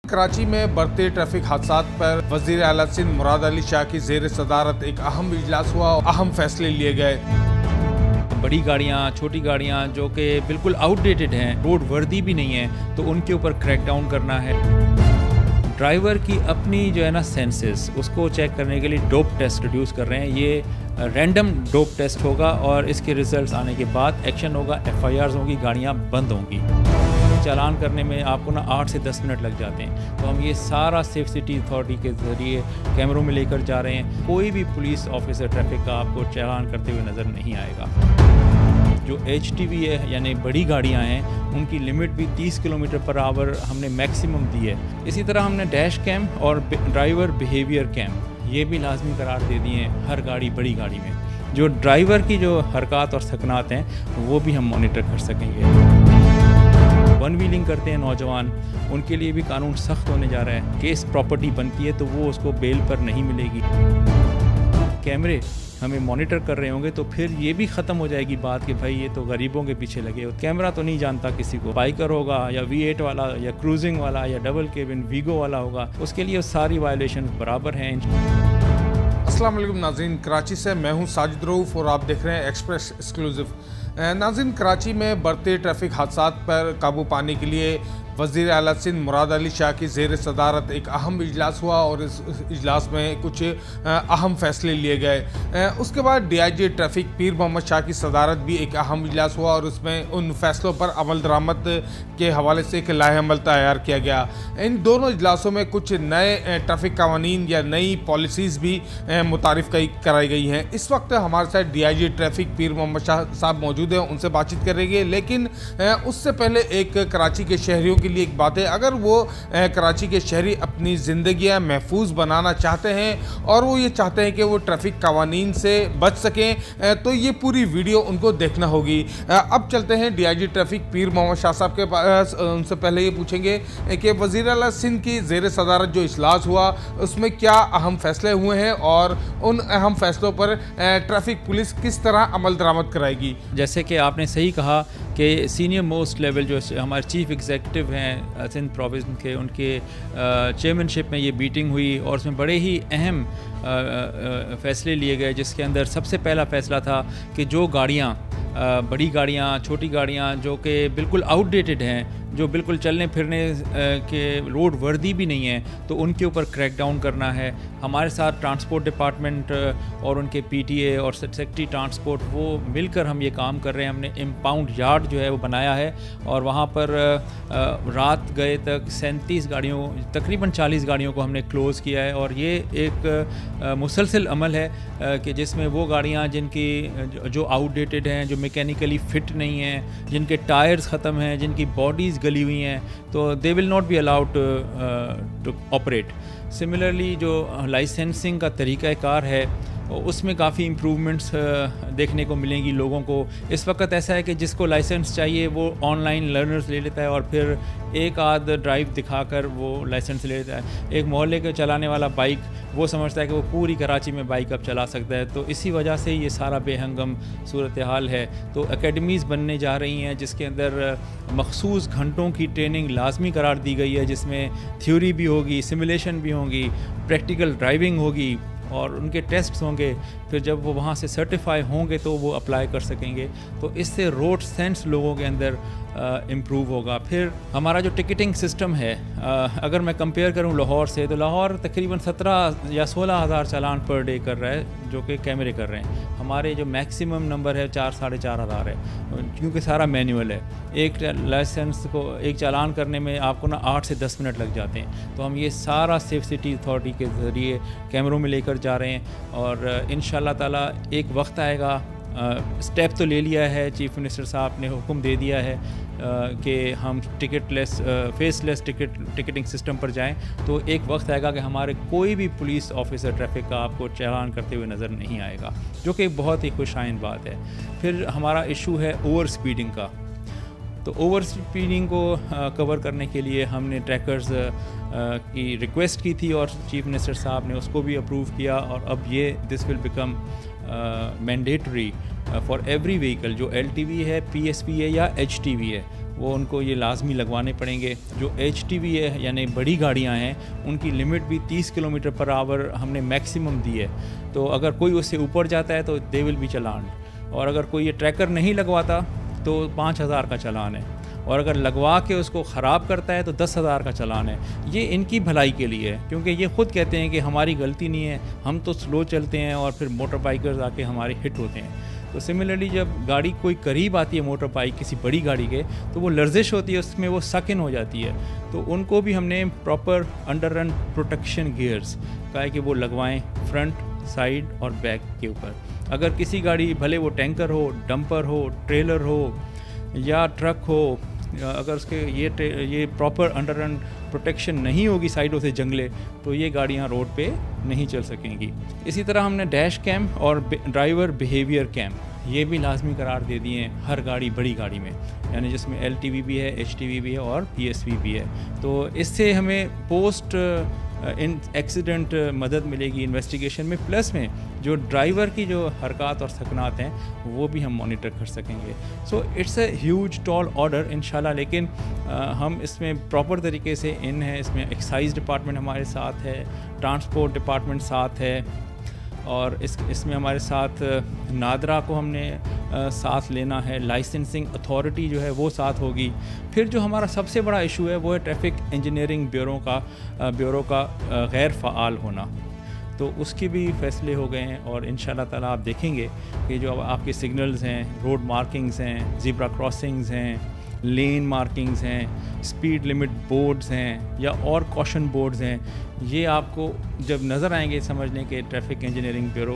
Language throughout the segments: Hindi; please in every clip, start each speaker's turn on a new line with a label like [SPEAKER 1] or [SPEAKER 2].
[SPEAKER 1] कराची में बढ़ते ट्रैफिक हादसात पर वज़ीर आला सिंध मुराद अली शाह की ज़ेर सदारत एक अहम इजलास हुआ और अहम फैसले लिए गए।
[SPEAKER 2] बड़ी गाड़ियाँ, छोटी गाड़ियाँ जो कि बिल्कुल आउटडेटेड हैं, रोड वर्दी भी नहीं है, तो उनके ऊपर क्रैकडाउन करना है। ड्राइवर की अपनी जो है ना सेंसेस, उसको चेक करने के लिए डोप टेस्ट रिड्यूस कर रहे हैं। ये रैंडम डोप टेस्ट होगा और इसके रिजल्ट्स आने के बाद एक्शन होगा, FIRs होंगी, गाड़ियाँ बंद होंगी। चालान करने में आपको ना 8 से 10 मिनट लग जाते हैं। तो हम ये सारा सेफ सिटी अथॉरिटी के ज़रिए कैमरों में लेकर जा रहे हैं। कोई भी पुलिस ऑफिसर ट्रैफिक का आपको चालान करते हुए नज़र नहीं आएगा। जो HTV है यानी बड़ी गाड़ियां हैं, उनकी लिमिट भी 30 किलोमीटर पर आवर हमने मैक्सिमम दी है। इसी तरह हमने डैश कैम और ड्राइवर बिहेवियर कैम ये भी लाजमी करार दे दिए हैं हर गाड़ी, बड़ी गाड़ी में। जो ड्राइवर की जो हरकत और सकनात हैं वो भी हम मॉनिटर कर सकेंगे। वन व्हीलिंग करते हैं नौजवान, उनके लिए भी कानून सख्त होने जा रहा है। केस प्रॉपर्टी बनती है तो वो उसको बेल पर नहीं मिलेगी। कैमरे हमें मॉनिटर कर रहे होंगे तो फिर ये भी ख़त्म हो जाएगी बात कि भाई ये तो गरीबों के पीछे लगे हो। कैमरा तो नहीं जानता किसी को, बाइकर होगा या V8 वाला या क्रूजिंग वाला या डबल केबिन वीगो वाला होगा, उसके लिए सारी वायलेशन बराबर हैं।
[SPEAKER 1] अस्सलाम वालेकुम नाज़रीन, कराची से मैं हूं साजिद रऊफ़ और आप देख रहे हैं एक्सप्रेस एक्सक्लूसिव। नाज़रीन, कराची में बढ़ते ट्रैफिक हादसात पर काबू पाने के लिए वज़ीर आला सिंध मुराद अली शाह की ज़ेर सदारत एक अहम इजलास हुआ और इस इजलास में कुछ अहम फैसले लिए गए। उसके बाद DIG ट्रैफिक पीर मोहम्मद शाह की सदारत भी एक अहम इजलास हुआ और उसमें उन फैसलों पर अमल दरामद के हवाले से एक लाहे अमल तैयार किया गया। इन दोनों इजलासों में कुछ नए ट्रैफिक कवानीन या नई पॉलिसीज़ भी मुतारिफ कराई गई हैं। इस वक्त हमारे साथ DIG ट्रैफिक पीर मोहम्मद शाह साहब मौजूद हैं, उनसे बातचीत करेंगे। लेकिन उससे पहले एक कराची के शहरियों के लिए एक बात है, अगर वो कराची के शहरी अपनी ज़िंदगियां महफूज बनाना चाहते हैं और वो ये चाहते हैं कि वो ट्रैफिक कवानीन से बच सकें, तो ये पूरी वीडियो उनको देखना होगी। अब चलते हैं DIG ट्रैफिक पीर मोहम्मद शाह साहब के पास। उनसे पहले ये पूछेंगे कि वज़ीर आला सिंध की ज़ेर सदारत जो इजलास हुआ उसमें क्या अहम फैसले हुए हैं और उन अहम फैसलों पर ट्रैफिक पुलिस किस तरह अमल दरामद कराएगी।
[SPEAKER 2] जैसे कि आपने सही कहा कि सीनियर मोस्ट लेवल जो हमारे चीफ एग्जीक्यूटिव हैं सिंध प्रोविंस के, उनके चेयरमैनशिप में ये मीटिंग हुई और उसमें बड़े ही अहम फ़ैसले लिए गए, जिसके अंदर सबसे पहला फ़ैसला था कि जो गाड़ियाँ, बड़ी गाड़ियाँ, छोटी गाड़ियाँ जो कि बिल्कुल आउटडेटेड हैं, जो बिल्कुल चलने फिरने के रोड वर्दी भी नहीं है, तो उनके ऊपर क्रैकडाउन करना है। हमारे साथ ट्रांसपोर्ट डिपार्टमेंट और उनके PTA और सेक्रेटरी ट्रांसपोर्ट वो मिलकर हम ये काम कर रहे हैं। हमने इम्पाउंड यार्ड जो है वो बनाया है और वहाँ पर रात गए तक 37 गाड़ियों, तकरीबन 40 गाड़ियों को हमने क्लोज़ किया है। और ये एक मुसलसल अमल है कि जिसमें वो गाड़ियाँ जिनकी जो आउटडेटेड हैं, जो मैकेनिकली फ़िट नहीं हैं, जिनके टायर्स ख़त्म हैं, जिनकी बॉडीज़ गली हुई हैं, तो they will not be allowed to operate. Similarly जो लाइसेंसिंग का तरीक़ाकार है उसमें काफ़ी इम्प्रूवमेंट्स देखने को मिलेंगी लोगों को। इस वक्त ऐसा है कि जिसको लाइसेंस चाहिए वो ऑनलाइन लर्नर्स ले लेता है और फिर एक आध ड्राइव दिखाकर वो लाइसेंस ले लेता है। एक मोहल्ले के चलाने वाला बाइक वो समझता है कि वो पूरी कराची में बाइक अब चला सकता है। तो इसी वजह से ये सारा बेहंगम सूरत हाल है। तो एकेडमीज़ बनने जा रही हैं जिसके अंदर मखसूस घंटों की ट्रेनिंग लाजमी करार दी गई है, जिसमें थ्योरी भी होगी, सिमुलेशन भी होगी, प्रैक्टिकल ड्राइविंग होगी और उनके टेस्ट्स होंगे। फिर जब वो वहाँ से सर्टिफाई होंगे तो वो अप्लाई कर सकेंगे। तो इससे रोड सेंस लोगों के अंदर इम्प्रूव होगा। फिर हमारा जो टिकटिंग सिस्टम है, अगर मैं कंपेयर करूँ लाहौर से, तो लाहौर तकरीबन 17 या 16 हज़ार चालान पर डे कर रहा है जो कि कैमरे कर रहे हैं। हमारे जो मैक्सिमम नंबर है 4 साढ़े 4 हज़ार है, क्योंकि सारा मैनुअल है। एक लाइसेंस को एक चालान करने में आपको ना 8 से 10 मिनट लग जाते हैं। तो हम ये सारा सेफ सिटी अथॉरिटी के ज़रिए कैमरों में लेकर जा रहे हैं और इंशाअल्लाह ताला एक वक्त आएगा, स्टेप तो ले लिया है, चीफ मिनिस्टर साहब ने हुक्म दे दिया है कि हम फेसलेस टिकटिंग सिस्टम पर जाएं। तो एक वक्त आएगा कि हमारे कोई भी पुलिस ऑफिसर ट्रैफिक का आपको चालान करते हुए नज़र नहीं आएगा, जो कि बहुत ही खुशाइन बात है। फिर हमारा इशू है ओवर स्पीडिंग का। तो ओवर स्पीडिंग को कवर करने के लिए हमने ट्रैकर्स की रिक्वेस्ट की थी और चीफ मिनिस्टर साहब ने उसको भी अप्रूव किया और अब ये this will become mandatory for every vehicle, जो LTV है, PSV है या HTV है। वो उनको ये लाजमी लगवाने पड़ेंगे। जो HTV है यानी बड़ी गाड़ियाँ हैं उनकी लिमिट भी 30 किलोमीटर पर आवर हमने मैक्सिमम दी है, तो अगर कोई उससे ऊपर जाता है तो दे विल बी चालान। और अगर कोई ये ट्रैकर नहीं लगवाता तो 5,000 का चालान है, और अगर लगवा के उसको ख़राब करता है तो 10,000 का चालान है। ये इनकी भलाई के लिए है, क्योंकि ये ख़ुद कहते हैं कि हमारी गलती नहीं है, हम तो स्लो चलते हैं और फिर मोटर बाइकर्स आके हमारे हिट होते हैं। तो सिमिलरली जब गाड़ी कोई करीब आती है मोटर बाइक किसी बड़ी गाड़ी के, तो वो लर्जिश होती है, उसमें वो सक इन हो जाती है। तो उनको भी हमने proper under run protection gears कहा है कि वो लगवाएं फ्रंट, साइड और बैक के ऊपर। अगर किसी गाड़ी भले वो टैंकर हो, डंपर हो, ट्रेलर हो या ट्रक हो, अगर उसके ये प्रॉपर अंडर रन प्रोटेक्शन नहीं होगी साइडों से जंगले, तो ये गाड़ियाँ रोड पे नहीं चल सकेंगी। इसी तरह हमने डैश कैम और ड्राइवर बिहेवियर कैम ये भी लाजमी करार दे दिए हैं हर गाड़ी, बड़ी गाड़ी में, यानी जिसमें LTV भी है, HTV भी है और PSV भी है। तो इससे हमें पोस्ट इन एक्सीडेंट मदद मिलेगी इन्वेस्टिगेशन में, प्लस में जो ड्राइवर की जो हरकत और सकनात हैं वो भी हम मॉनिटर कर सकेंगे। So it's a huge tall order इंशाल्लाह, लेकिन हम इसमें प्रॉपर तरीके से इन है। इसमें एक्साइज डिपार्टमेंट हमारे साथ है, ट्रांसपोर्ट डिपार्टमेंट साथ है, और इसमें हमारे साथ नादरा को हमने साथ लेना है, लाइसेंसिंग अथॉरिटी जो है वो साथ होगी। फिर जो हमारा सबसे बड़ा इशू है वो है ट्रैफिक इंजीनियरिंग ब्यूरो का गैर फ़ाल होना, तो उसके भी फैसले हो गए हैं। और इंशाल्लाह ताला आप देखेंगे कि जो आपके सिग्नल्स हैं, रोड मार्किंग्स हैं, ज़ीब्रा क्रॉसिंग्स हैं, लेन मार्किंग्स हैं, स्पीड लिमिट बोर्ड्स हैं या और कॉशन बोर्ड्स हैं, ये आपको जब नज़र आएंगे समझने के ट्रैफिक इंजीनियरिंग ब्यूरो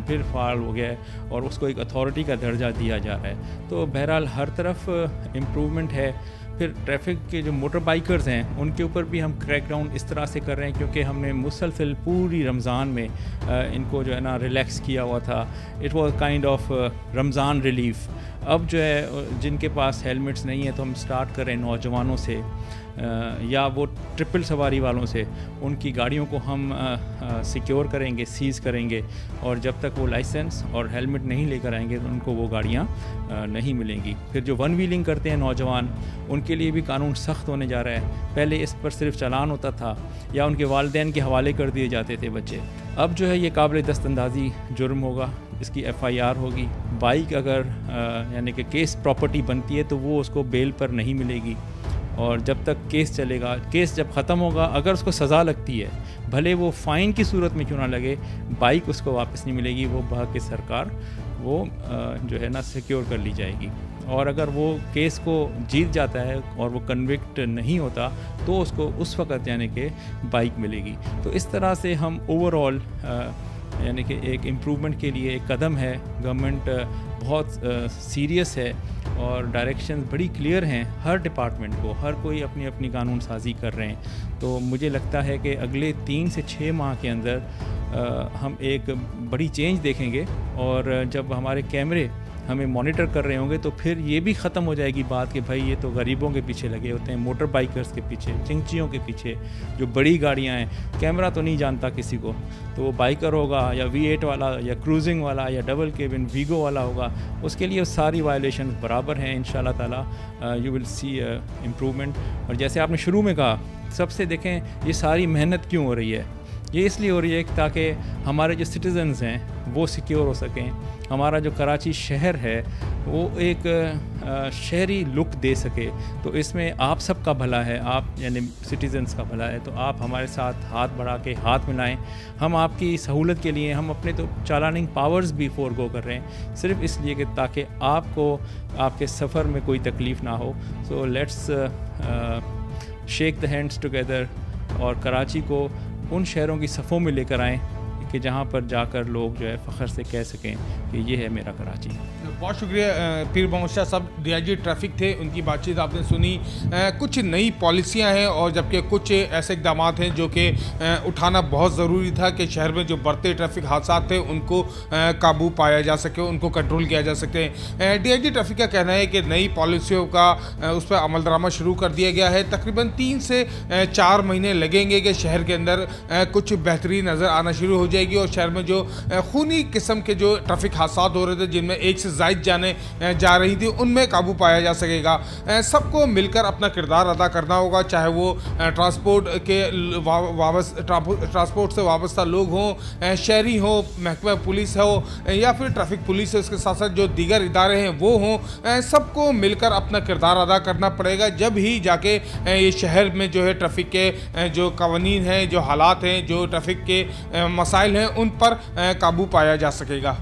[SPEAKER 2] फिर फाल हो गया है और उसको एक अथॉरिटी का दर्जा दिया जा रहा है। तो बहरहाल हर तरफ इम्प्रूवमेंट है। फिर ट्रैफिक के जो मोटर बाइकर्स हैं उनके ऊपर भी हम क्रैकडाउन इस तरह से कर रहे हैं, क्योंकि हमने मुसलसल पूरी रमज़ान में इनको जो है ना रिलैक्स किया हुआ था। It was kind of Ramzan relief. अब जो है जिनके पास हेलमेट्स नहीं है तो हम स्टार्ट कर रहे हैं नौजवानों से या वो ट्रिपल सवारी वालों से, उनकी गाड़ियों को हम सिक्योर करेंगे, सीज़ करेंगे, और जब तक वो लाइसेंस और हेलमेट नहीं लेकर आएंगे तो उनको वो गाड़ियाँ नहीं मिलेंगी। फिर जो वन व्हीलिंग करते हैं नौजवान, उनके लिए भी कानून सख्त होने जा रहा है। पहले इस पर सिर्फ चालान होता था या उनके वालिदैन के हवाले कर दिए जाते थे बच्चे, अब जो है ये काबिल दस्तंदाजी जुर्म होगा, इसकी FIR होगी। बाइक अगर यानी कि केस प्रॉपर्टी बनती है तो वो उसको बेल पर नहीं मिलेगी, और जब तक केस चलेगा, केस जब ख़त्म होगा, अगर उसको सज़ा लगती है, भले वो फ़ाइन की सूरत में क्यों ना लगे, बाइक उसको वापस नहीं मिलेगी, वो बहा के सरकार वो जो है ना सिक्योर कर ली जाएगी। और अगर वो केस को जीत जाता है और वो कन्विक्ट नहीं होता तो उसको उस वक़्त यानी कि बाइक मिलेगी। तो इस तरह से हम ओवरऑल यानी कि एक इम्प्रूवमेंट के लिए एक कदम है। गवर्नमेंट बहुत सीरियस है और डायरेक्शंस बड़ी क्लियर हैं हर डिपार्टमेंट को, हर कोई अपनी अपनी कानून साजी कर रहे हैं। तो मुझे लगता है कि अगले 3 से 6 माह के अंदर हम एक बड़ी चेंज देखेंगे, और जब हमारे कैमरे हमें मॉनिटर कर रहे होंगे तो फिर ये भी ख़त्म हो जाएगी बात कि भाई ये तो गरीबों के पीछे लगे होते हैं, मोटर बाइकर्स के पीछे, चिंचियों के पीछे। जो बड़ी गाड़ियां हैं, कैमरा तो नहीं जानता किसी को, तो वो बाइकर होगा या V8 वाला या क्रूजिंग वाला या डबल केबिन वीगो वाला होगा, उसके लिए सारी वायलेशन बराबर हैं। इंशाल्लाह ताला यू विल सी इम्प्रूवमेंट। और जैसे आपने शुरू में कहा, सबसे देखें ये सारी मेहनत क्यों हो रही है, ये इसलिए हो रही है ताकि हमारे जो सिटीज़न्स हैं वो सिक्योर हो सकें, हमारा जो कराची शहर है वो एक शहरी लुक दे सके। तो इसमें आप सबका भला है, आप यानी सिटीज़न्स का भला है। तो आप हमारे साथ हाथ बढ़ा के हाथ मिलाएं। हम आपकी सहूलत के लिए हम अपने तो चालानिंग पावर्स भी फोरगो कर रहे हैं, सिर्फ इसलिए कि ताकि आपको आपके सफ़र में कोई तकलीफ़ ना हो। So let's shake the hands together और कराची को उन शहरों की सफ़ों में लेकर आएँ कि जहाँ पर जाकर लोग जो है फ़ख्र से कह सकें कि ये है मेरा कराची।
[SPEAKER 1] बहुत शुक्रिया पीर मोहम्मद शाह साहब, DIG ट्रैफिक थे, उनकी बातचीत आपने सुनी। कुछ नई पॉलिसियाँ हैं और जबकि कुछ ऐसे इकदाम हैं जो कि उठाना बहुत ज़रूरी था कि शहर में जो बढ़ते ट्रैफिक हादसा थे उनको काबू पाया जा सके, उनको कंट्रोल किया जा सके। DIG ट्रैफिक का कहना है कि नई पॉलिसियों का उस पर अमलदरामद शुरू कर दिया गया है। तकरीबन 3 से 4 महीने लगेंगे कि शहर के अंदर कुछ बेहतरी नज़र आना शुरू हो जाएगी। जाएगी और शहर में जो खूनी किस्म के जो ट्रैफिक हादसा हो रहे थे, जिनमें एक से ज़ायद जाने जा रही थी, उनमें काबू पाया जा सकेगा। सबको मिलकर अपना किरदार अदा करना होगा, चाहे वो ट्रांसपोर्ट से वाबस्ता लोग हों, शहरी हो, महकमा पुलिस हो या फिर ट्रैफिक पुलिस है, उसके साथ साथ जो दीगर इदारे हैं वो हों। सबको मिलकर अपना किरदार अदा करना पड़ेगा, जब ही जाके ये शहर में जो है ट्रैफिक के जो कवानीन हैं, जो हालात हैं, जो ट्रैफिक के मसाइल हैं, उन पर काबू पाया जा सकेगा।